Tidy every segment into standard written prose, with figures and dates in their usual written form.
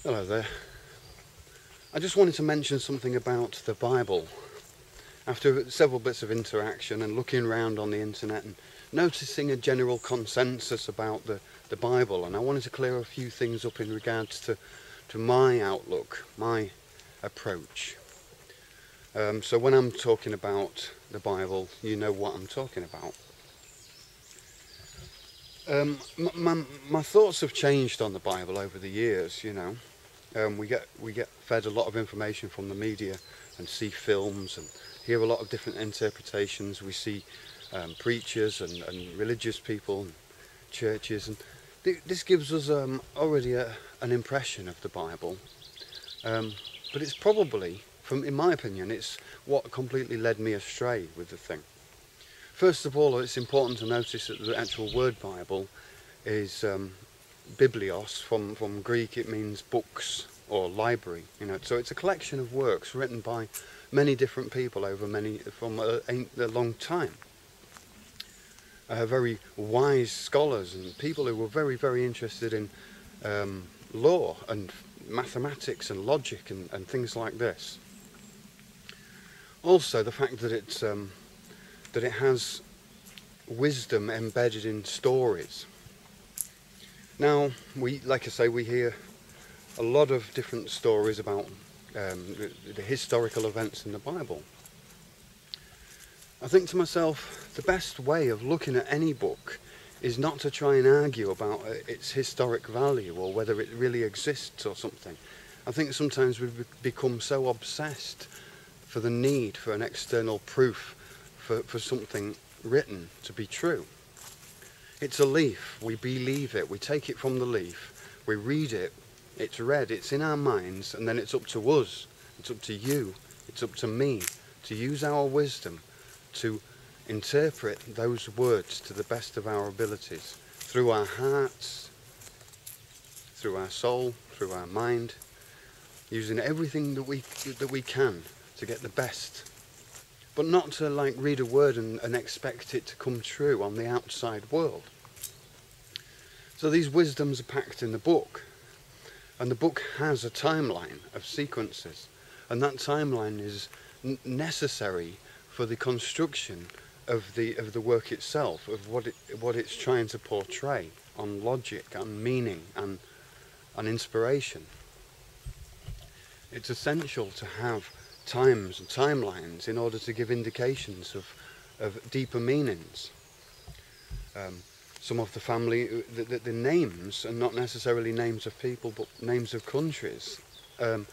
Hello there. I just wanted to mention something about the Bible. After several bits of interaction and looking around on the internet and noticing a general consensus about the Bible, and I wanted to clear a few things up in regards to my outlook, my approach. So when I'm talking about the Bible, you know what I'm talking about. My thoughts have changed on the Bible over the years, you know. We get fed a lot of information from the media and see films and hear a lot of different interpretations. We see preachers and religious people and churches, and this gives us already an impression of the Bible. But it's probably, in my opinion, it's what completely led me astray with the thing. First of all, it's important to notice that the actual word Bible is biblios. From Greek it means books or library, you know. So it's a collection of works written by many different people over from a long time. Very wise scholars and people who were very, very interested in law and mathematics and logic and things like this. Also, the fact that it has wisdom embedded in stories. Now, like I say, we hear a lot of different stories about the historical events in the Bible. I think to myself, the best way of looking at any book is not to try and argue about its historic value or whether it really exists or something. I think sometimes we've become so obsessed for the need for an external proof for something written to be true. It's a leaf, we believe it, we take it from the leaf, we read it, it's read, it's in our minds, and then it's up to us, it's up to you, it's up to me to use our wisdom to interpret those words to the best of our abilities, through our hearts, through our soul, through our mind, using everything that we can to get the best. But not to like read a word and expect it to come true on the outside world. So these wisdoms are packed in the book, and the book has a timeline of sequences, and that timeline is necessary for the construction of the work itself, of what it's trying to portray on logic and meaning and inspiration. It's essential to have times and timelines in order to give indications of deeper meanings. Some of the family, the names are not necessarily names of people, but names of countries. And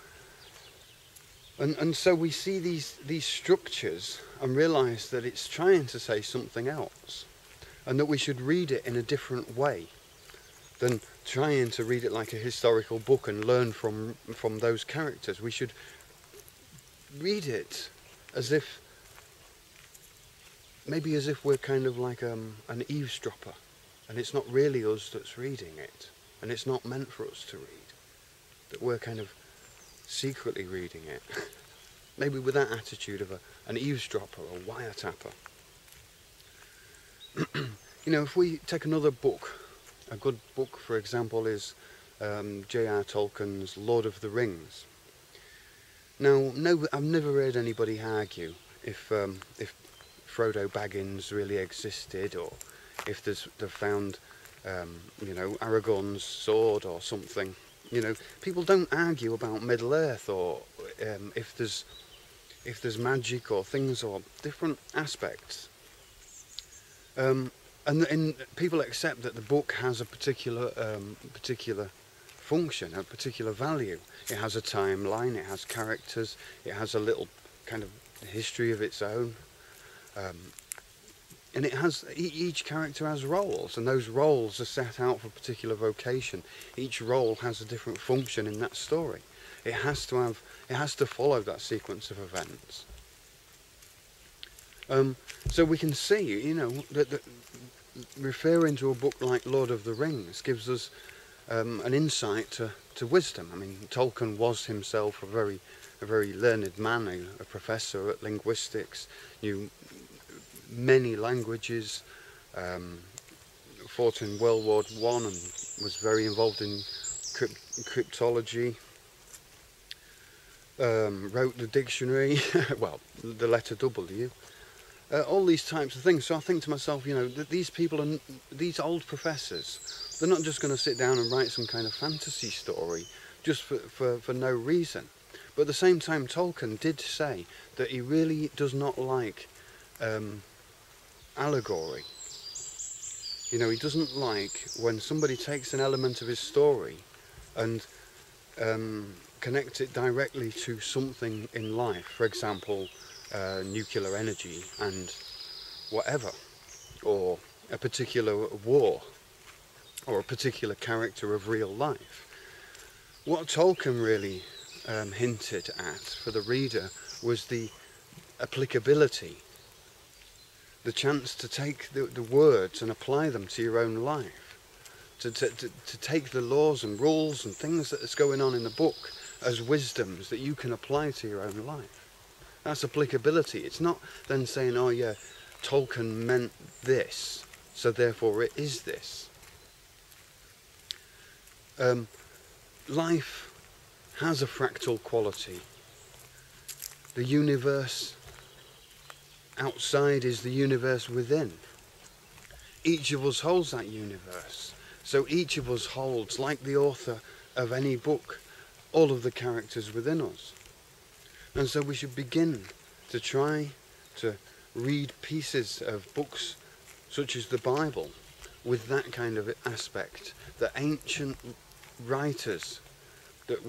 so we see these structures and realise that it's trying to say something else, and that we should read it in a different way than trying to read it like a historical book and learn from those characters. We should read it as if we're kind of like an eavesdropper, and it's not really us that's reading it, and it's not meant for us to read, that we're kind of secretly reading it. Maybe with that attitude of an eavesdropper or wiretapper. You know, if we take another book, a good book for example is J.R. Tolkien's Lord of the Rings. Now, I've never heard anybody argue if Frodo Baggins really existed, or if they've found you know, Aragorn's sword or something. You know, people don't argue about Middle Earth, or if there's magic or things or different aspects. And people accept that the book has a particular function, a particular value. It has a timeline, it has characters, it has a little kind of history of its own. And it has, each character has roles, and those roles are set out for a particular vocation. Each role has a different function in that story. It has to follow that sequence of events. So we can see, you know, that referring to a book like Lord of the Rings gives us an insight to wisdom. I mean, Tolkien was himself a very learned man, a professor at linguistics, knew many languages, fought in World War I and was very involved in cryptology, wrote the dictionary, well, the letter W, all these types of things. So I think to myself, you know, that these people, these old professors, they're not just going to sit down and write some kind of fantasy story just for no reason. But at the same time, Tolkien did say that he really does not like allegory. You know, he doesn't like when somebody takes an element of his story and connects it directly to something in life. For example, nuclear energy and whatever, or a particular war, or a particular character of real life. What Tolkien really hinted at for the reader was the applicability, the chance to take the words and apply them to your own life, to take the laws and rules and things that's going on in the book as wisdoms that you can apply to your own life. That's applicability. It's not then saying, oh yeah, Tolkien meant this, so therefore it is this. Life has a fractal quality. The universe outside is the universe within. Each of us holds that universe. So each of us holds, like the author of any book, all of the characters within us. And so we should begin to try to read pieces of books such as the Bible with that kind of aspect. The ancient writers that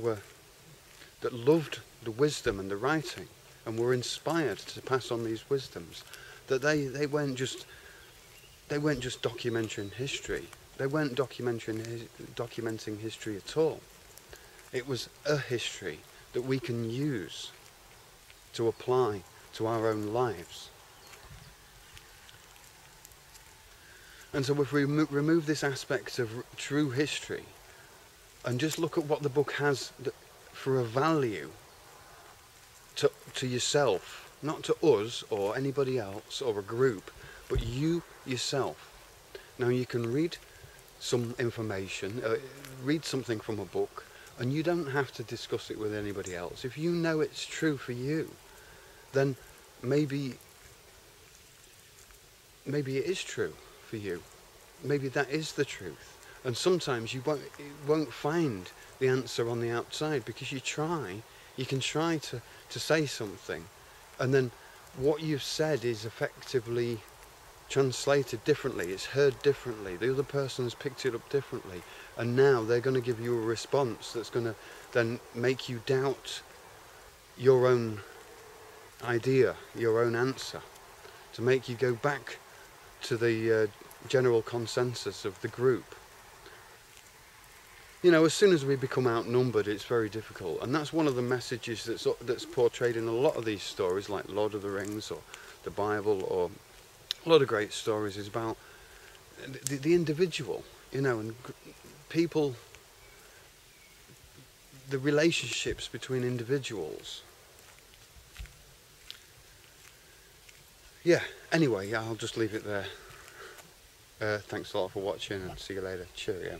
loved the wisdom and the writing and were inspired to pass on these wisdoms, that they weren't just documenting history. They weren't documenting history at all. It was a history that we can use to apply to our own lives. And so if we remove this aspect of true history and just look at what the book has for a value to yourself, not to us or anybody else or a group, but you yourself. Now you can read some information, read something from a book, and you don't have to discuss it with anybody else. If you know it's true for you, then maybe it is true for you. Maybe that is the truth. And sometimes you won't find the answer on the outside, because you can try to say something, and then what you've said is effectively translated differently, it's heard differently, the other person's picked it up differently, and now they're going to give you a response that's going to then make you doubt your own idea, your own answer, to make you go back to the general consensus of the group. You know, as soon as we become outnumbered, it's very difficult, and that's one of the messages that's portrayed in a lot of these stories, like Lord of the Rings or the Bible, or a lot of great stories is about the individual, you know, and people, the relationships between individuals. Yeah, anyway, I'll just leave it there. Thanks a lot for watching, and see you later. Cheerio.